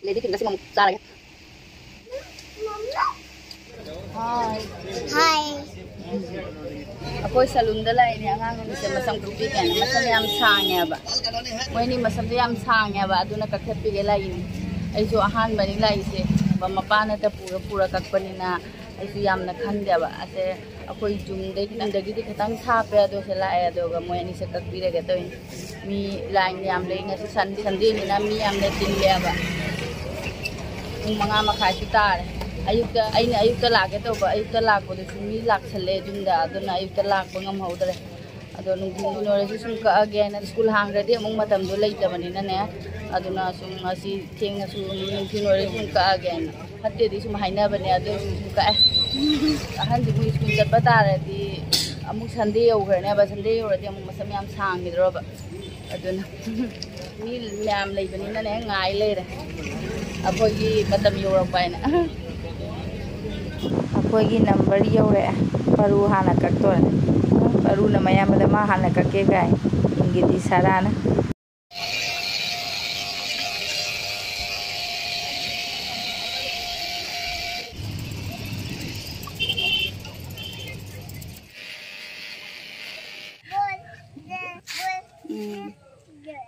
Lady film से मम जा रहे हाय हाय अकोई सलून दा लाइने आंगांग से मसम कुपी के मसम याम सांगे बा मोइनी मसम याम सांगे बा अदुना कखपी के लाइने आइसु अहान बनी लाइसे मपाना त पूरा कक्पनिना आइसु यामना खंदेबा असे अकोई जुमदगी खतंग थापे अदो से लाए अदोगा मोइनी से कक्पीरेगे तो मी लाइन याम लेना से संडे निना मी यामने तिनलेबा मंगा मखासु तारे अयुक्ता लागे तब अयुक्ता लापदसु मी लाक्सले जुमदा अदुना अयुक्ता लाप ngam-हौदरे अदो नुंगिनोरेसु सुम कअगेन स्कूल हांग्रदि अमुक मतमदो लेइतबनिनाने अदुना सुम असि थेंगसु नुंगिनोरेसु सुम कअगेन हत्तेदि सुम हाइनाबने अदो सुम कअ अहनदि मु स्कूल चटबा तारदि अमुक संडे यौग्रनेबा संडे यौरदि अमुक मसम याम सांगिद्रोबा अदुना मी म्याम लेइबनिनाने ngai लेरे अखोगी मतम यौरपायना अखोगी नंबर यौरे परू हाना कक्तोरे परू न मयामदा मा हाना कक्के गाय इंगिदि साराना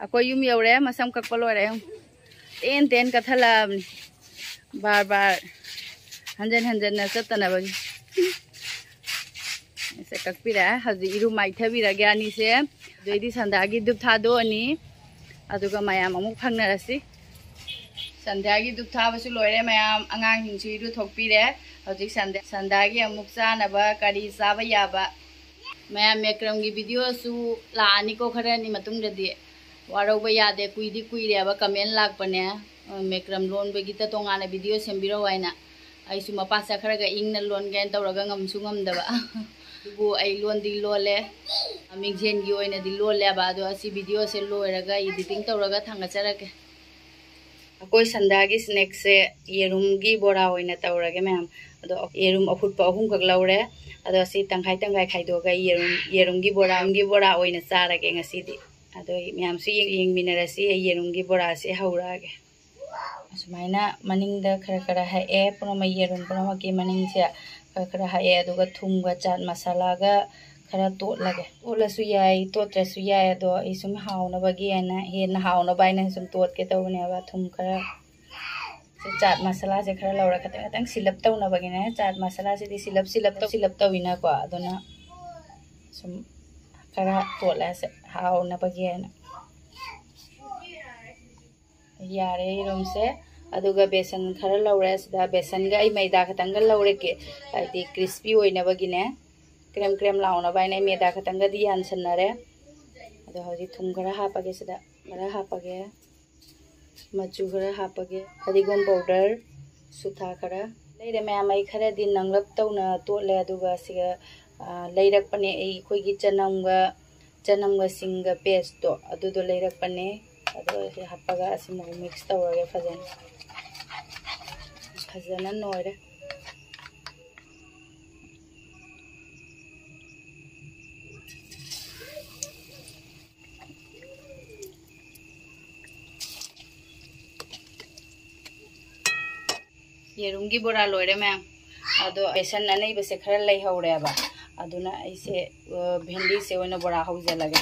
अखोई युम यौरे मसम कक्पा लोरे तेन कथलाबनी बार हंजन चतनबगी ऐसे कक्पीरा हजी इरु माइथबीरगे अनी से दोइदी संध्यागी दुप थादोनी अदुगा मयाम अमुक फंगनरसी संध्यागी दुप थाबसु लोरे मयाम अंगांगिंसु इरु थोकपीरे हजी संध्यागी अमुक चानबा करी चाबा याबा मयाम मेक्रमगी वीडियो सु लानिको खरनी मतुंगदि वारौबा यादे कुइरेबा कमेंट लाकपने मेक्रम लोनबगी त तोंगाना वीडियो सेमबिरो वाइना आइसु मपासा खरगा इंगना लोन गैन तौरगा ngam-su ngam-daba दुबु आई लोनदी लोले मिंगजेनगी ओइनादि लोलेबा अदो असि वीडियो से लोयरगा एडिटिंग तौरगा थांगाचरके अकोई संदागी स्नैक से येरुमगी बोरा ओइना तौरगे मैम अदो येरुम अफुटपा अहुम कक लौरे अदो असि तंखाई खाइदोगा येरुमगी बोरा ओइना चारगे ngasiदी अदो मैम सु येंगमिनरसि येरुमगी बोरा से हौरागे असुमाइना मनिंगदा खरा हाए पुरमा येरुम पुरमा के मनिंग से खरा हाए अदुगा थुमगा चाट मसालागा खरा तोटलगे तोटलसु याय तोटत्रसु याय अदो इसुम हाउनबगी आइना हेन हाउनबाइना सुम तोटके तौनेबा थुम खरा से चाट मसाला से खरा लौरा खतंग सिलप तौनबगिना चाट मसाला से सिलप तौइना को अदुना सुम खरा तोटला से हाउनबगी आइना यारे इरुम से अदुगा बेसन खरा लौरे सदा बेसन गा मैदा खतंग लौरे के आदि क्रिस्पी ओइनबगिने क्रेम लाउनबाइने मैदा खतंग दि यानसनरे अदो हजि थुम खरा हापगे सदा खरा हापगे मचु खरा हापगे फदिगोम पाउडर सुथा खरा लेरे मैमै खरा दिन नंगलप तौना तोले अदुगा सिगा लेरकपने ए खोगी चनमगा सिंगा पेस्ट तो अदुदो लेरकपने अदो हापगा असमु मिक्स तौरगे फजन नोरे येरुमगी बोरा लोरे मैम अदो बेसन अनई बसे खरा लई हौरेबा अदुना ऐसे भेंडी से ओइना बोरा हौजलगे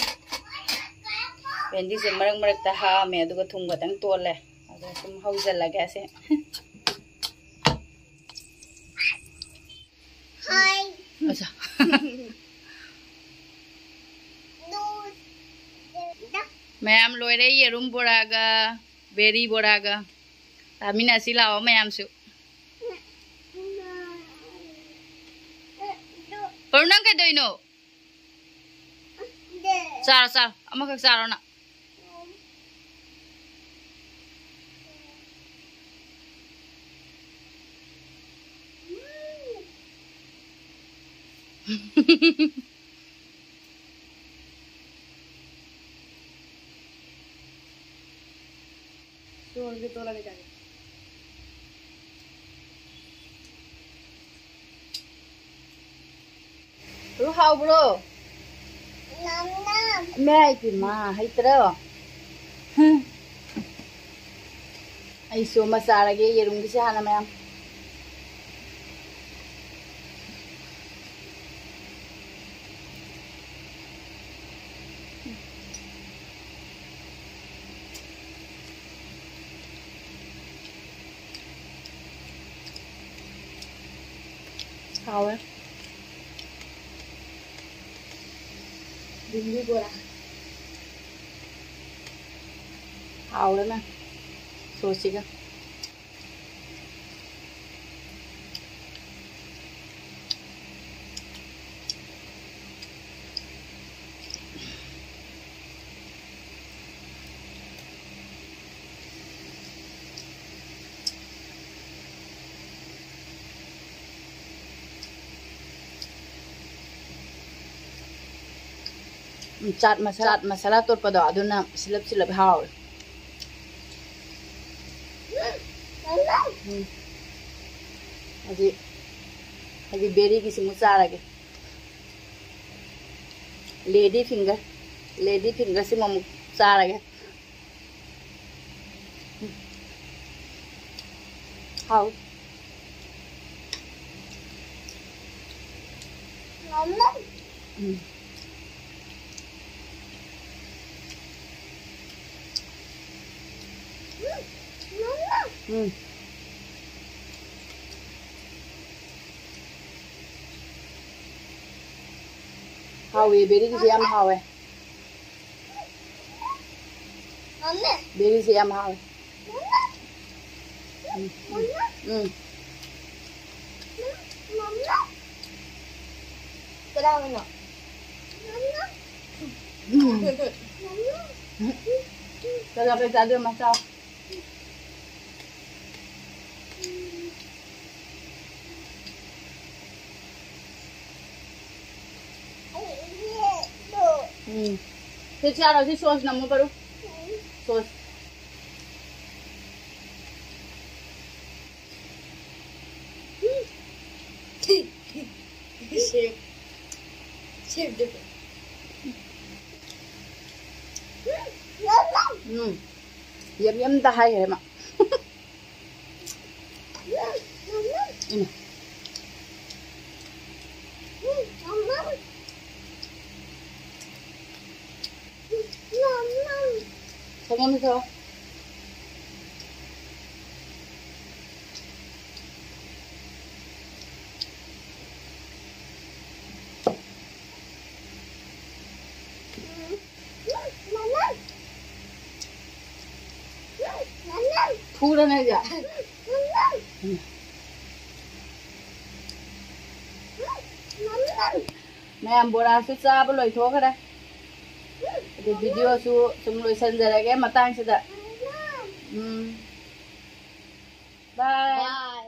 भेंडी से मरक हामे अदुगा थुम गतंग तोले अदो सुम हौजलगे से हाय अच्छा मैम लोरे येरुम बोरागा बेरी बोरागा तामिना सिलाओ मैम सु Pernah ke doino? Sar, ama kak sarona. Tuh gitu lagi cari. Lu hau bro? Nam. Mẹ thì mà hay tớ. ai so masarage yerum gi se hana mayam hao ấy đừng đi qua hao đấy mà số xí cơ chaat masala तोड़ पदो अदुना slip हाव अजी berry की Simu चारगे lady finger से ममु चारगे हाव हावे berry की से हावे berry से हावे Kalau kita ada masak. Thế cha rồi thì sauce nằm baru. Sauce. Chef deh. Yum dah hai hai mak. Ini. Sama misal. पूरा नहीं जा मैं बोरा से चाब लोई थोक रहा तो वीडियो सु तुम लोई संजर के मतांग से दा बाय